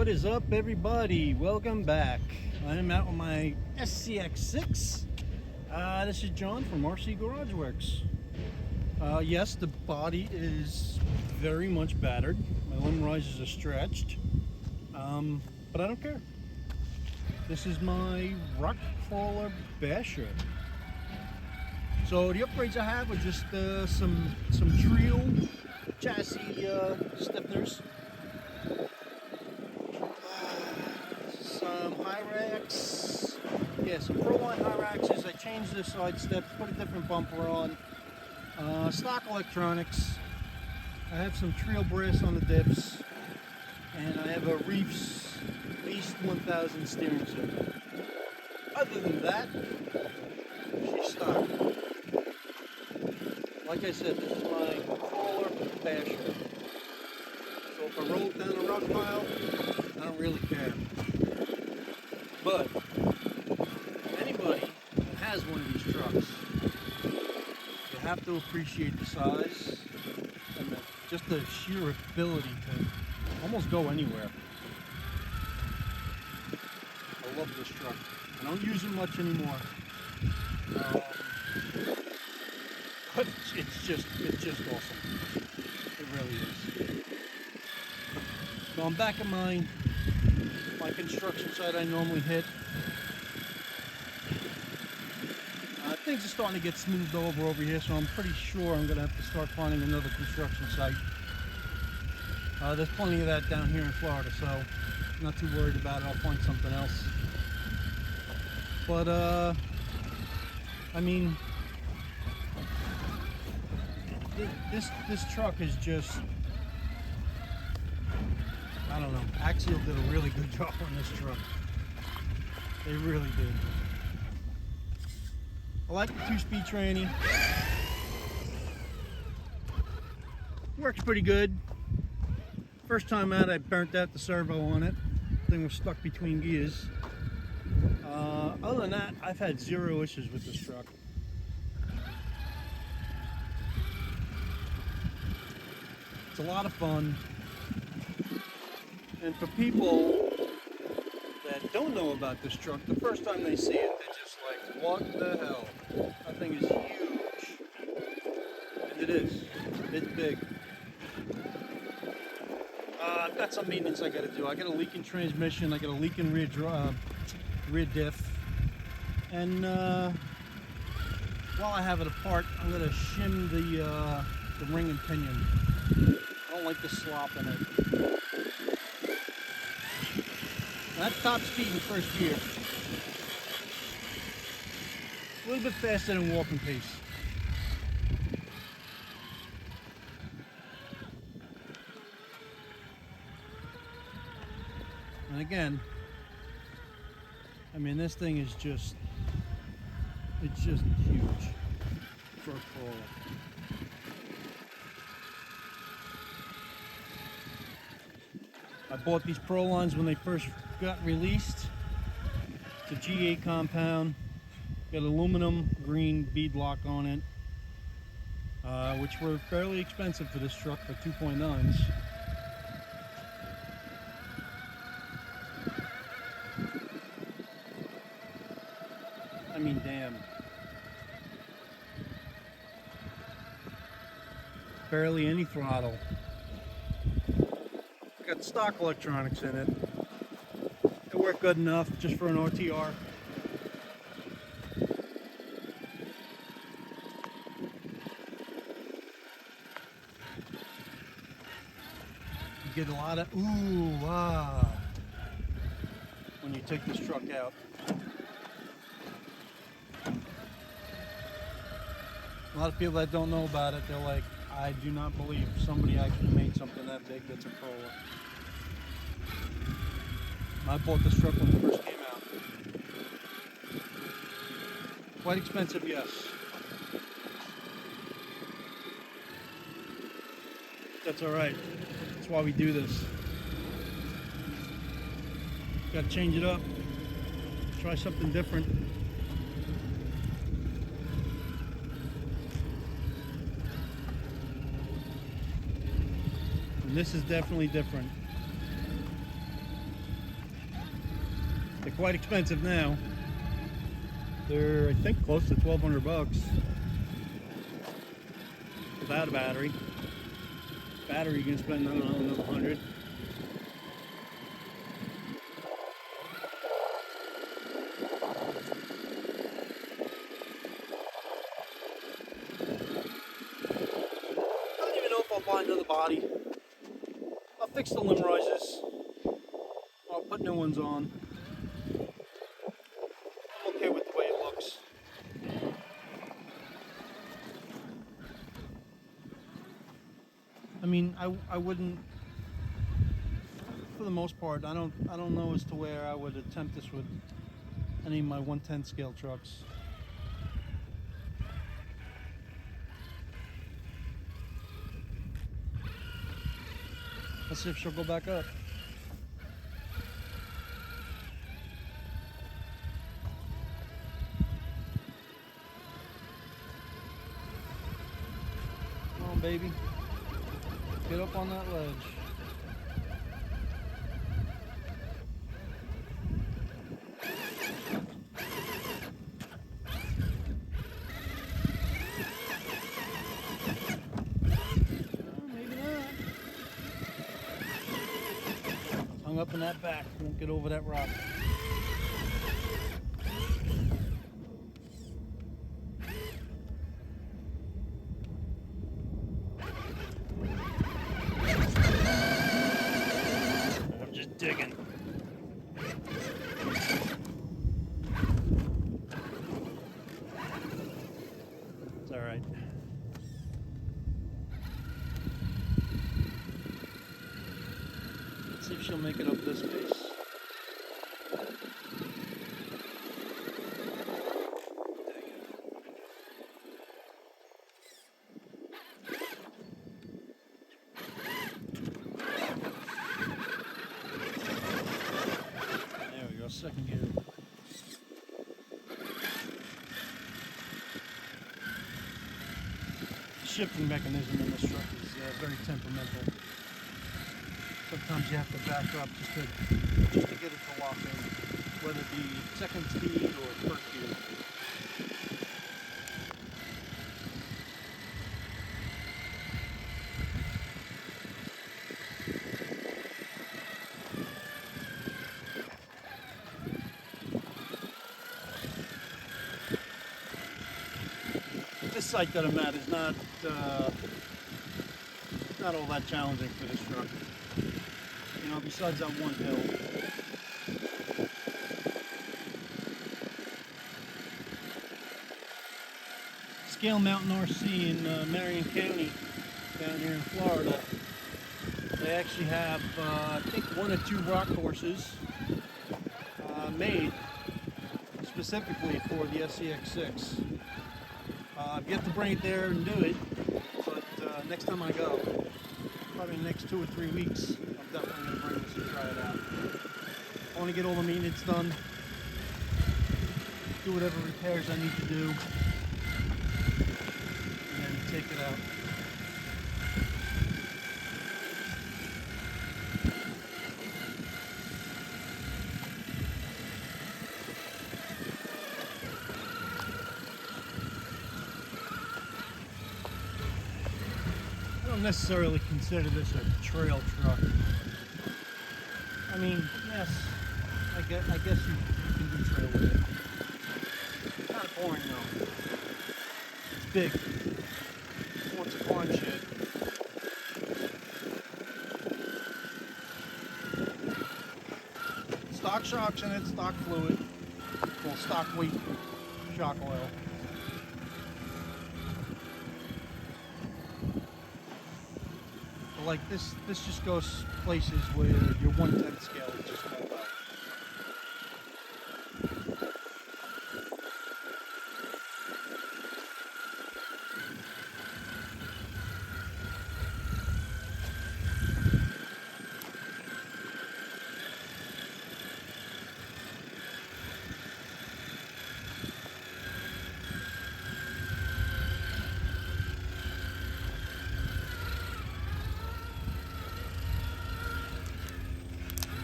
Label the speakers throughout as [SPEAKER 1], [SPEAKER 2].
[SPEAKER 1] What is up, everybody? Welcome back. I am out with my SCX6. This is John from RC Garage Works. Yes, the body is very much battered. My limb risers are stretched, but I don't care. This is my rock crawler basher. So the upgrades I have are just some trio chassis stiffeners. Some high racks, some Proline high racks. I changed the side steps, put a different bumper on. Stock electronics. I have some trio brass on the dips, and I have a Reefs Beast 1000 steering circle. Other than that, she's stock. Like I said, this is my crawler basher. So if I roll down a rock pile, I don't really care. But anybody that has one of these trucks, you have to appreciate the size and just the sheer ability to almost go anywhere. I love this truck. I don't use it much anymore, but it's just awesome. It really is. So I'm back at my construction site I normally hit. Things are starting to get smoothed over here, so I'm pretty sure I'm going to have to start finding another construction site. There's plenty of that down here in Florida, so I'm not too worried about it. I'll find something else. But, I mean, this truck is just, I don't know. Axial did a really good job on this truck. They really did. I like the 2-speed tranny. Works pretty good. First time out, I burnt out the servo on it. Thing was stuck between gears. Other than that, I've had zero issues with this truck. It's a lot of fun. And for people that don't know about this truck, the first time they see it, they're just like, what the hell? That thing is huge. And it is. It's big. I've got some maintenance I got to do. I got a leaking transmission. I got a leaking rear diff. And while I have it apart, I'm going to shim the ring and pinion. I don't like the slop in it. That's top speed in first gear. A little bit faster than walking pace. And again, I mean, this thing is just, it's just huge for a crawler. I bought these Prolines when they first got released. It's a G8 compound. Got aluminum green bead lock on it, which were fairly expensive for this truck for 2.9s. I mean, damn. Barely any throttle. Got stock electronics in it. They work good enough just for an RTR. You get a lot of ooh, ah, when you take this truck out. A lot of people that don't know about it, they're like, I do not believe somebody actually made something that big that's a crawler. I bought this truck when it first came out. Quite expensive, yes. That's alright. That's why we do this. Gotta change it up. Try something different. And this is definitely different. quite expensive now. They're, I think, close to 1,200 bucks without a battery. Battery, you can spend, I don't know, another 100. I don't even know if I'll buy another body. I'll fix the limb rises. I'll put new ones on. I'm okay with the way it looks. I mean, I wouldn't, for the most part, I don't know as to where I would attempt this with any of my 110 scale trucks. Let's see if she'll go back up. Come on, baby. Get up on that ledge. Maybe not. Hung up in that back. Won't get over that rock. Digging. It's all right. Let's see if she'll make it up this pace. Second gear. The shifting mechanism in this truck is very temperamental. Sometimes you have to back up just to get it to lock in, whether it be second speed or first gear. This site that I'm at is not all that challenging for this truck. You know, besides that one hill. Scale Mountain RC in Marion County, down here in Florida. They actually have, I think, 1 or 2 rock courses made specifically for the SCX6. I've yet to bring it there and do it, but next time I go, probably in the next 2 or 3 weeks, I'm definitely going to bring this and try it out. I want to get all the maintenance done, do whatever repairs I need to do, and then take it out. I don't necessarily consider this a trail truck. I mean, yes, I guess you can do trail with it. It's kind of boring though. It's big. It wants a corn shed. Stock shocks in it, stock fluid, well, stock weight shock oil. Like this just goes places where your 1/10 scale just won't go.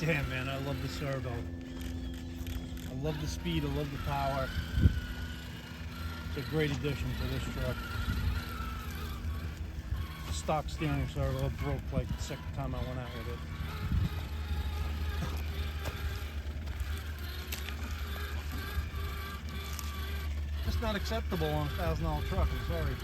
[SPEAKER 1] Damn, man, I love the servo. love the speed, I love the power. It's a great addition to this truck. Stock steering servo broke like the second time I went out with it. It's not acceptable on a $1,000 truck, I'm sorry.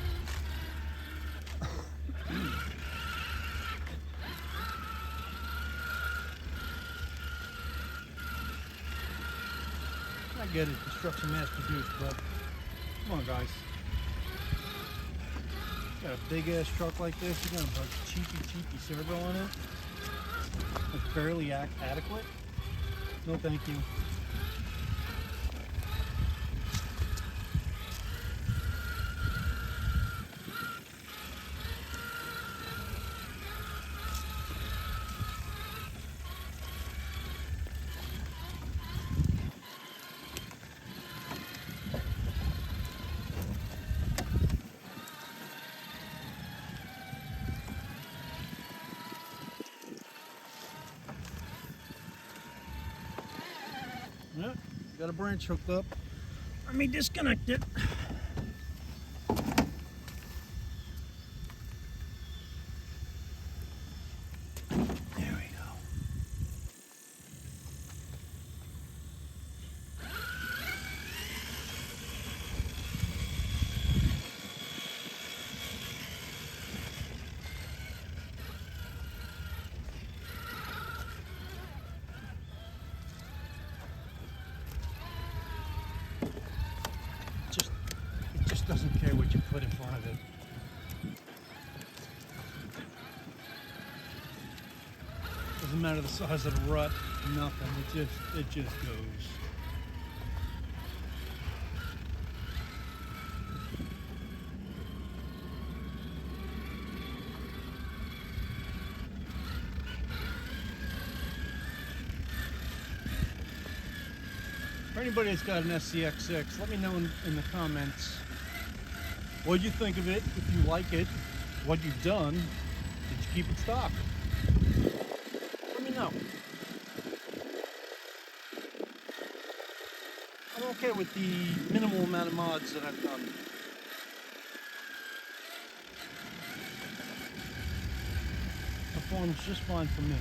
[SPEAKER 1] I get it, this truck's a mass produced, but come on guys. Got a big ass truck like this, you're gonna put a cheapy servo on it? It's barely adequate? No thank you. Yep, got a branch hooked up. Let me disconnect it. There we go. It just doesn't care what you put in front of it. Doesn't matter the size of the rut, nothing. It just goes. For anybody that's got an SCX6, let me know in the comments what you think of it, if you like it, what you've done. Did you keep it stock? Let me know. I'm okay with the minimal amount of mods that I've done. Performs just fine for me.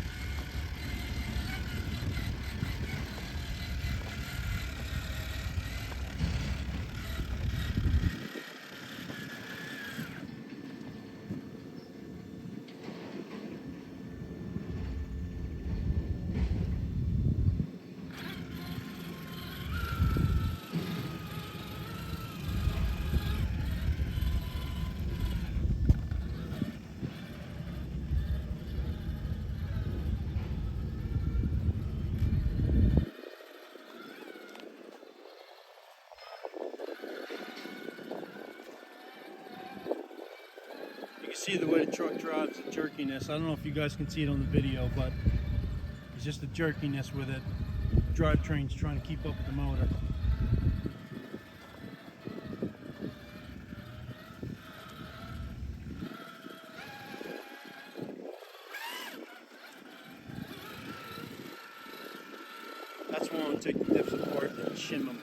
[SPEAKER 1] You can see the way the truck drives, the jerkiness. I don't know if you guys can see it on the video, but it's just the jerkiness with it. The drivetrain's trying to keep up with the motor. That's why I'm going to take the dips apart and shim them.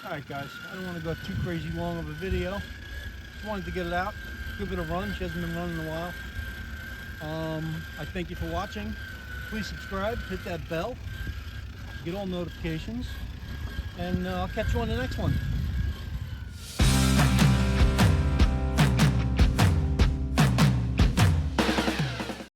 [SPEAKER 1] Alright guys, I don't want to go too crazy long of a video. Just wanted to get it out, give it a run. She hasn't been running in a while. I thank you for watching. Please subscribe, hit that bell, get all notifications, and I'll catch you on the next one.